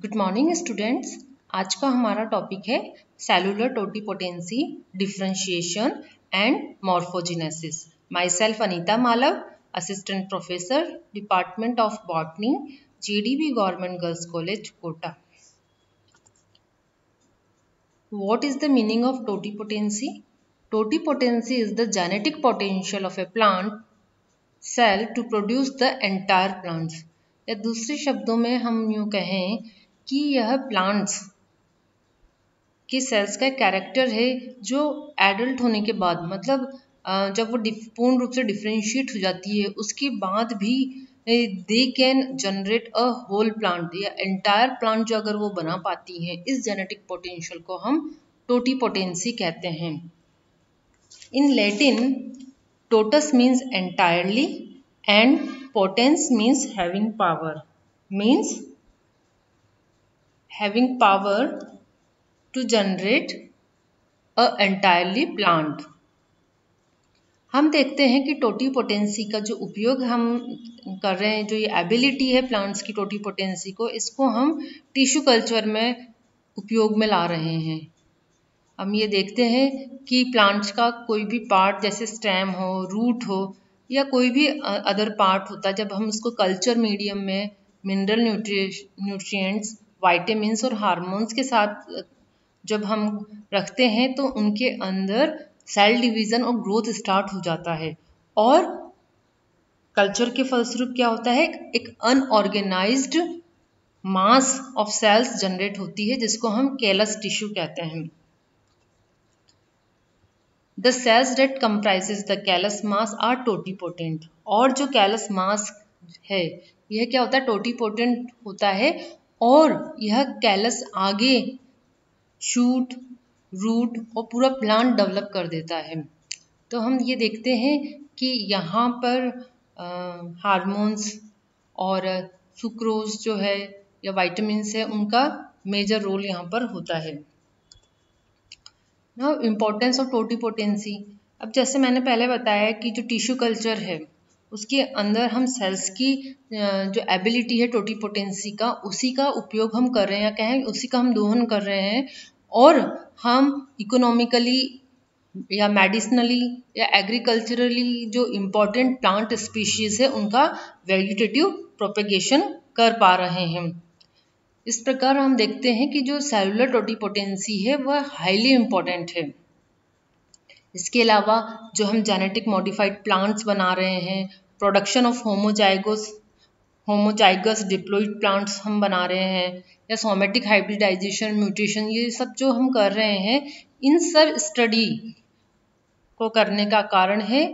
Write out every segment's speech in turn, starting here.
Good morning students. आज का हमारा टॉपिक है cellular totipotency, differentiation and morphogenesis. Myself Anita Malav, assistant professor, department of botany, JDB government girls college, Kota. What is the meaning of totipotency? Totipotency is the genetic potential of a plant cell to produce the entire plants। या दूसरे शब्दों में हम यूँ कहें कि यह plants के सेल्स का कैरेक्टर है जो एडल्ट होने के बाद, मतलब जब वो पूर्ण रूप से डिफरेंशिएट हो जाती है उसके बाद भी they can generate a whole plant या एंटायर प्लांट जो अगर वो बना पाती हैं, इस जेनेटिक पोटेंशियल को हम टोटिपोटेंसी कहते हैं। In Latin totus means entirely and potens means having power, means having power to generate a entirely plant। हम देखते हैं कि टोटिपोटेंसी का जो उपयोग हम कर रहे हैं, जो ये एबिलिटी है प्लांट्स की टोटिपोटेंसी को, इसको हम टिश्यू कल्चर में उपयोग में ला रहे हैं। हम ये देखते हैं कि प्लांट्स का कोई भी पार्ट जैसे स्टेम हो, रूट हो या कोई भी अदर पार्ट होता है, जब हम उसको कल्चर मीडियम में मिनरल न्यूट्रिएंट्स, वाइटामिन्स और हार्मोन्स के साथ जब हम रखते हैं तो उनके अंदर सेल डिवीजन और ग्रोथ स्टार्ट हो जाता है और कल्चर के फलस्वरूप क्या होता है, एक unorganised mass of cells generate होती है जिसको हम कैलस टिश्यू कहते हैं। The cells that comprises the callus mass are totipotent। और जो कैलस मास है यह क्या होता है, टोटिपोटेंट होता है और यह कैलस आगे शूट, रूट और पूरा प्लांट डेवलप कर देता है। तो हम ये देखते हैं कि यहाँ पर हार्मोन्स और सुक्रोज जो है या वाइटामिन्स है, उनका मेजर रोल यहाँ पर होता है। Now importance of totipotency. अब जैसे मैंने पहले बताया कि जो टिश्यू कल्चर है उसके अंदर हम सेल्स की जो एबिलिटी है टोटिपोटेंसी का, उसी का उपयोग हम कर रहे हैं या कहें उसी का हम दोहन कर रहे हैं और हम इकोनॉमिकली या मेडिसिनली या एग्रीकल्चरली जो इम्पोर्टेंट प्लांट स्पीशीज है उनका वेजिटेटिव प्रोपेगेशन कर पा रहे हैं। इस प्रकार हम देखते हैं कि जो सेलुलर टोटिपोटेंसी है वह हाईली इम्पोर्टेंट है। इसके अलावा जो हम जेनेटिक मॉडिफाइड प्लांट्स बना रहे हैं, production of homozygous diploid plants हम बना रहे हैं या सोमेटिक हाइब्रिडाइजेशन, म्यूटेशन, ये सब जो हम कर रहे हैं, इन सब स्टडी को करने का कारण है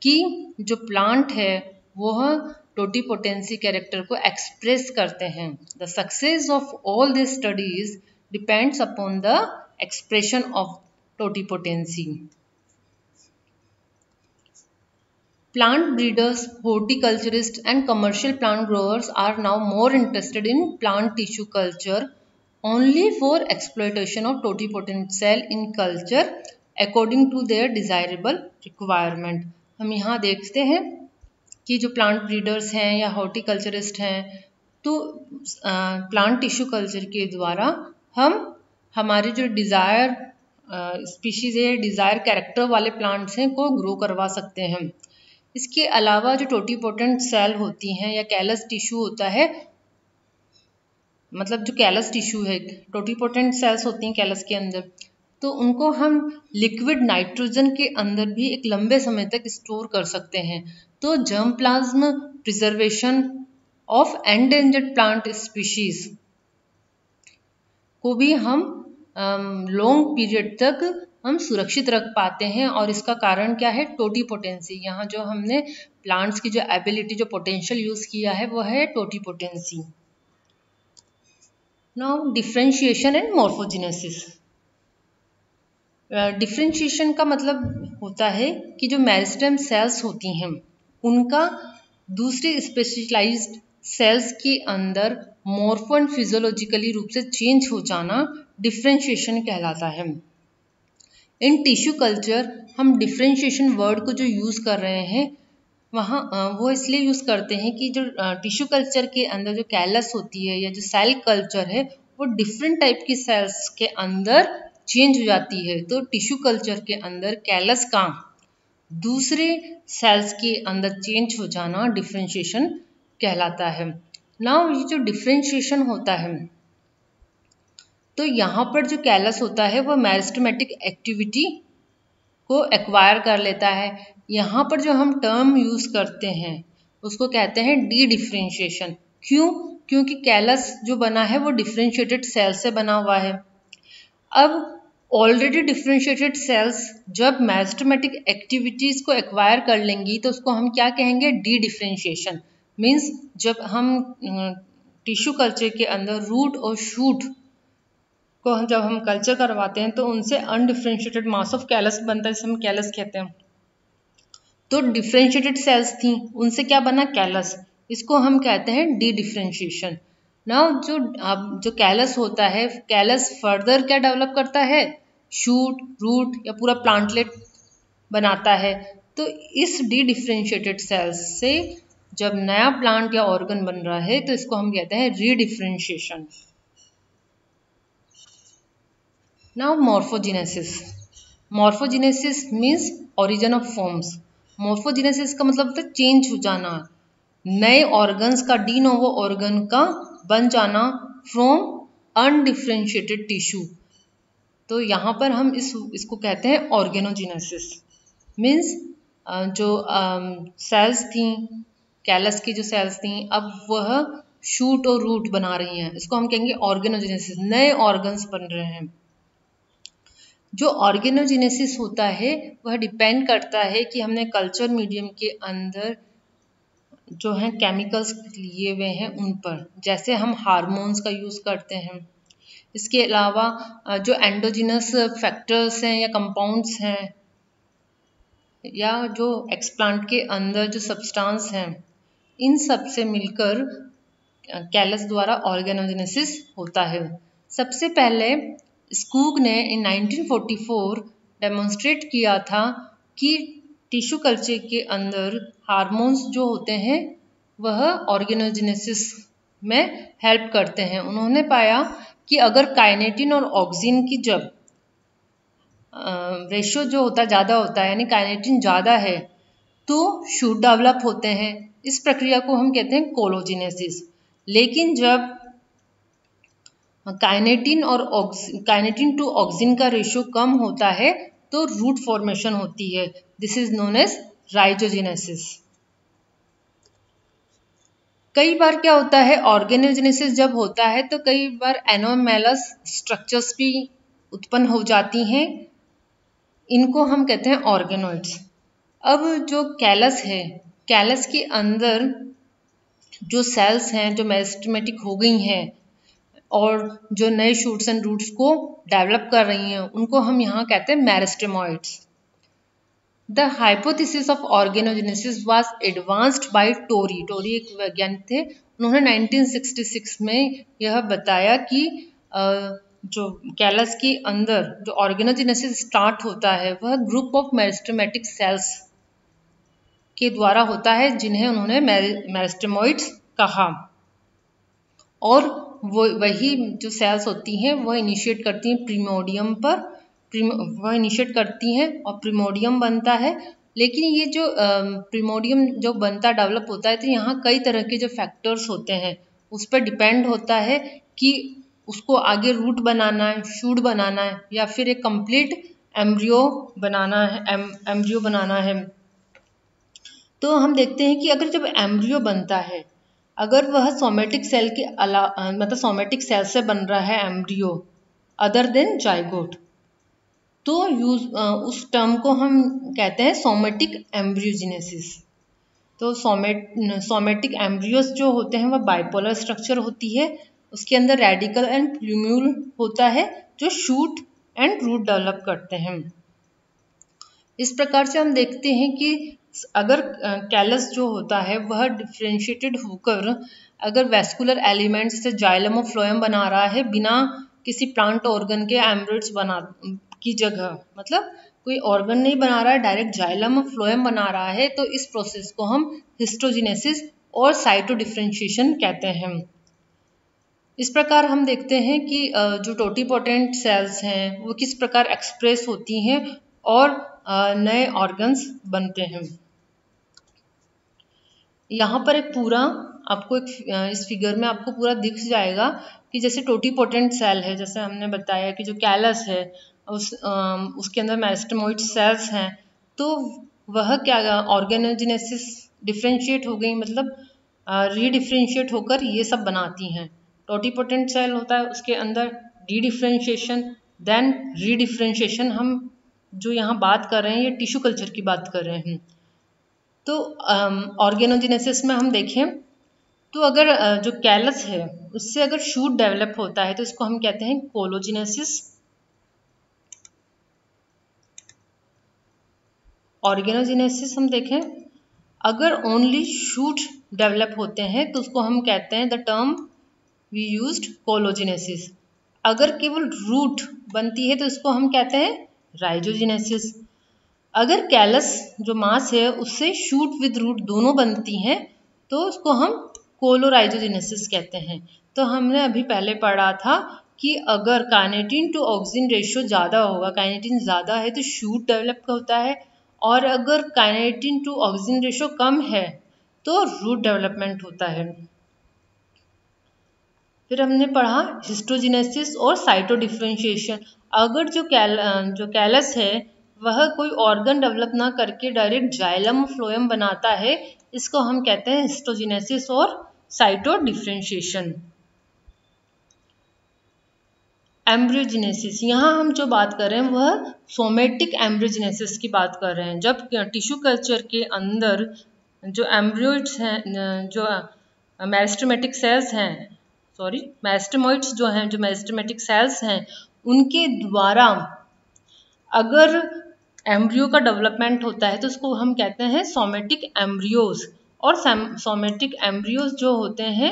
कि जो प्लांट है वह टोटिपोटेंसी कैरेक्टर को एक्सप्रेस करते हैं। The success of all this studies depends upon the expression of totipotency. Plant breeders, horticulturists and commercial plant growers are now more interested in plant tissue culture only for exploitation of totipotent cell in culture according to their desirable requirement। हम यहाँ देखते हैं कि जो plant breeders हैं या horticulturist हैं, तो प्लांट टिश्यू कल्चर के द्वारा हम हमारे जो डिज़ायर स्पीशीज़ है, डिज़ायर कैरेक्टर वाले प्लांट्स हैं को ग्रो करवा सकते हैं। इसके अलावा जो टोटिपोटेंट सेल होती हैं या कैलस टिश्यू होता है, मतलब जो कैलस टिश्यू है, टोटिपोटेंट सेल्स होती हैं कैलस के अंदर, तो उनको हम लिक्विड नाइट्रोजन के अंदर भी एक लंबे समय तक स्टोर कर सकते हैं। तो germ plasm preservation of endangered plant species को भी हम लॉन्ग पीरियड तक हम सुरक्षित रख पाते हैं और इसका कारण क्या है, टोटिपोटेंसी। यहाँ जो हमने प्लांट्स की जो एबिलिटी, जो पोटेंशियल यूज किया है वह है totipotency. Now differentiation and morphogenesis. Differentiation का मतलब होता है कि जो मेरिस्टेम सेल्स होती हैं उनका दूसरे स्पेशलाइज्ड सेल्स के अंदर मॉर्फो एंड फिजियोलॉजिकली रूप से चेंज हो जाना डिफरेंशिएशन कहलाता है। इन टिश्यू कल्चर हम डिफरेंशिएशन वर्ड को जो यूज़ कर रहे हैं वहाँ वो इसलिए यूज़ करते हैं कि जो टिश्यू कल्चर के अंदर जो कैलस होती है या जो सेल कल्चर है वो डिफरेंट टाइप की सेल्स के अंदर चेंज हो जाती है। तो टिश्यू कल्चर के अंदर कैलस का दूसरे सेल्स के अंदर चेंज हो जाना डिफरेंशिएशन कहलाता है। नाउ ये जो डिफरेंशिएशन होता है तो यहाँ पर जो कैलस होता है वो मेरिस्टेमेटिक एक्टिविटी को एक्वायर कर लेता है। यहाँ पर जो हम टर्म यूज करते हैं उसको कहते हैं डी डिफरेंशिएशन। क्यों? क्योंकि कैलस जो बना है वो डिफरेंशिएटेड सेल से बना हुआ है। अब ऑलरेडी डिफरेंशिएटेड सेल्स जब मेरिस्टेमेटिक एक्टिविटीज को एक्वायर कर लेंगी तो उसको हम क्या कहेंगे? D differentiation. मीन्स जब हम टिश्यू कल्चर के अंदर रूट और शूट को जब हम कल्चर करवाते हैं तो उनसे अनडिफरेंशिएटेड मास ऑफ कैलस बनता है, जिसे हम कैलस कहते हैं। तो डिफरेंशिएटेड सेल्स थी, उनसे क्या बना? कैलस। इसको हम कहते हैं डी डिफरेंशिएशन। नाउ जो कैलस होता है, कैलस फर्दर क्या डेवलप करता है? शूट, रूट या पूरा प्लांटलेट बनाता है। तो इस डी डिफरेंशिएटेड सेल्स से जब नया प्लांट या ऑर्गन बन रहा है तो इसको हम कहते हैं रीडिफरेंशिएशन। Now morphogenesis. Morphogenesis means origin of forms. Morphogenesis का मतलब होता है चेंज हो जाना, नए ऑर्गन्स का, डी नोवो ऑर्गन का बन जाना फ्रॉम अनडिफरेंशिएटेड टिश्यू। तो यहाँ पर हम इसको कहते हैं ऑर्गेनोजेनेसिस। मीन्स जो सेल्स थी, कैलस की जो सेल्स थी, अब वह शूट और रूट बना रही हैं, इसको हम कहेंगे ऑर्गेनोजेनेसिस। नए ऑर्गन्स बन रहे हैं। जो ऑर्गेनोजेनेसिस होता है वह डिपेंड करता है कि हमने कल्चर मीडियम के अंदर जो है केमिकल्स लिए हुए हैं उन पर, जैसे हम हार्मोन्स का यूज़ करते हैं। इसके अलावा जो एंडोजिनस फैक्टर्स हैं या कंपाउंड्स हैं या जो एक्सप्लांट के अंदर जो सब्सटेंस हैं, इन सब से मिलकर कैलस द्वारा ऑर्गेनोजेनेसिस होता है। सबसे पहले स्कूग ने इन 1944 डेमोन्स्ट्रेट किया था कि टिश्यू कल्चर के अंदर हार्मोन्स जो होते हैं वह ऑर्गेनोजेनेसिस में हेल्प करते हैं। उन्होंने पाया कि अगर काइनेटिन और ऑक्सिन की जब रेशियो जो होता है ज़्यादा होता है, यानी काइनेटिन ज़्यादा है, तो शूट डेवलप होते हैं। इस प्रक्रिया को हम कहते हैं कोलोजेनेसिस। लेकिन जब काइनेटिन टू ऑक्सिन का रेशियो कम होता है तो रूट फॉर्मेशन होती है। This is known as rhizogenesis. कई बार क्या होता है, ऑर्गेनोजेनेसिस जब होता है तो कई बार एनोमैलस स्ट्रक्चर्स भी उत्पन्न हो जाती हैं। इनको हम कहते हैं ऑर्गेनोइड्स। अब जो कैलस है, कैलस के अंदर जो सेल्स हैं जो मेरिस्टेमेटिक हो गई हैं और जो नए शूट्स एंड रूट्स को डेवलप कर रही हैं, उनको हम यहाँ कहते हैं meristemoids. The hypothesis of organogenesis was advanced by Torrey. Torrey एक वैज्ञानिक थे। उन्होंने 1966 में यह बताया कि जो कैलस के अंदर जो ऑर्गेनोजेनेसिस स्टार्ट होता है वह ग्रुप ऑफ मेरिस्टेमेटिक सेल्स के द्वारा होता है, जिन्हें उन्होंने मेरिस्टेमॉइड्स कहा। और वही जो सेल्स होती हैं वह इनिशिएट करती हैं प्रिमोडियम पर, वह इनिशिएट करती हैं और प्रिमोडियम बनता है। लेकिन ये जो प्रिमोडियम जो बनता डेवलप होता है तो यहाँ कई तरह के जो फैक्टर्स होते हैं उस पर डिपेंड होता है कि उसको आगे रूट बनाना है, शूट बनाना है, या फिर एक कंप्लीट एम्ब्रियो बनाना है। तो हम देखते हैं कि अगर जब एम्ब्रियो बनता है, अगर वह सोमेटिक सेल के मतलब सोमेटिक सेल से बन रहा है एम्ब्रियो अदर देन जाइगोट, तो उस टर्म को हम कहते हैं सोमेटिक एम्ब्रियोजेनेसिस। तो सोमेटिक एम्ब्रियोस जो होते हैं वह बाइपोलर स्ट्रक्चर होती है। उसके अंदर रेडिकल एंड प्लूम्यूल होता है जो शूट एंड रूट डेवलप करते हैं। इस प्रकार से हम देखते हैं कि अगर कैलस जो होता है वह डिफरेंशिएटेड होकर अगर वेस्कुलर एलिमेंट्स से जाइलम और फ्लोएम बना रहा है बिना किसी प्लांट ऑर्गन के एम्ब्रियोइड्स की जगह, मतलब कोई ऑर्गन नहीं बना रहा है, डायरेक्ट जाइलम और फ्लोएम बना रहा है, तो इस प्रोसेस को हम हिस्टोजेनेसिस और साइटो डिफरेंशिएशन कहते हैं। इस प्रकार हम देखते हैं कि जो टोटीपोटेंट सेल्स हैं वो किस प्रकार एक्सप्रेस होती हैं और नए ऑर्गन्स बनते हैं। यहाँ पर एक पूरा आपको इस फिगर में आपको पूरा दिख जाएगा कि जैसे टोटीपोटेंट सेल है, जैसे हमने बताया कि जो कैलस है उसके अंदर मेरिस्टेमोइड सेल्स हैं, तो वह क्या ऑर्गेनोजेनेसिस डिफ्रेंशिएट हो गई, मतलब रीडिफ्रेंशिएट होकर ये सब बनाती हैं। टोटीपोटेंट सेल होता है, उसके अंदर डी डिफ्रेंशिएशन देन रीडिफ्रेंशिएशन। हम जो यहाँ बात कर रहे हैं ये टिश्यू कल्चर की बात कर रहे हैं। तो ऑर्गेनोजेनेसिस में हम देखें तो अगर जो कैलस है उससे अगर शूट डेवलप होता है तो इसको हम कहते हैं कोलोजेनेसिस। ऑर्गेनोजेनेसिस हम देखें अगर ओनली शूट डेवलप होते हैं तो उसको हम कहते हैं द टर्म वी यूज्ड कोलोजेनेसिस। अगर केवल रूट बनती है तो इसको हम कहते हैं राइजोजेनेसिस। अगर कैलस जो मास है उससे शूट विद रूट दोनों बनती हैं तो उसको हम कोलोराइजोजेनेसिस कहते हैं। तो हमने अभी पहले पढ़ा था कि अगर काइनेटिन टू ऑक्सिन रेशियो ज़्यादा होगा, काइनेटिन ज़्यादा है तो शूट डेवलप होता है, और अगर काइनेटिन टू ऑक्सिन रेशियो कम है तो रूट डेवलपमेंट होता है। फिर हमने पढ़ा हिस्टोजेनेसिस और साइटो डिफरेंशिएशन। अगर जो कैलस है वह कोई ऑर्गन डेवलप ना करके डायरेक्ट जाइलम फ्लोएम बनाता है, इसको हम कहते हैं हिस्टोजेनेसिस और साइटो डिफरेंशिएशन। एम्ब्रियोजेनेसिस, यहाँ हम जो बात कर रहे हैं वह सोमेटिक एम्ब्रियोजेनेसिस की बात कर रहे हैं। जब टिश्यू कल्चर के अंदर जो एम्ब्रियोइड्स हैं, जो मेरिस्टेमेटिक सेल्स हैं, मेरिस्टेमोइड्स जो हैं, जो मेरिस्टेमेटिक सेल्स हैं, उनके द्वारा अगर एम्ब्रियो का डेवलपमेंट होता है तो उसको हम कहते हैं सोमेटिक एम्ब्रियोज। और सोमेटिक एम्ब्रियोज जो होते हैं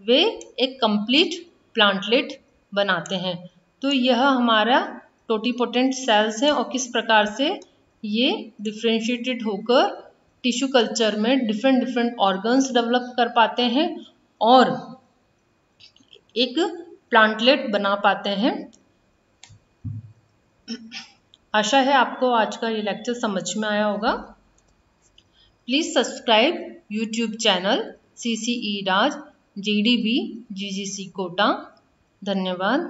वे एक कंप्लीट प्लांटलेट बनाते हैं। तो यह हमारा टोटीपोटेंट सेल्स हैं और किस प्रकार से ये डिफ्रेंशिएटेड होकर टिश्यू कल्चर में डिफरेंट ऑर्गन्स डेवलप कर पाते हैं और एक प्लांटलेट बना पाते हैं। आशा है आपको आज का ये लेक्चर समझ में आया होगा। Please subscribe YouTube channel CCE Raj GDB GGC Kota. धन्यवाद।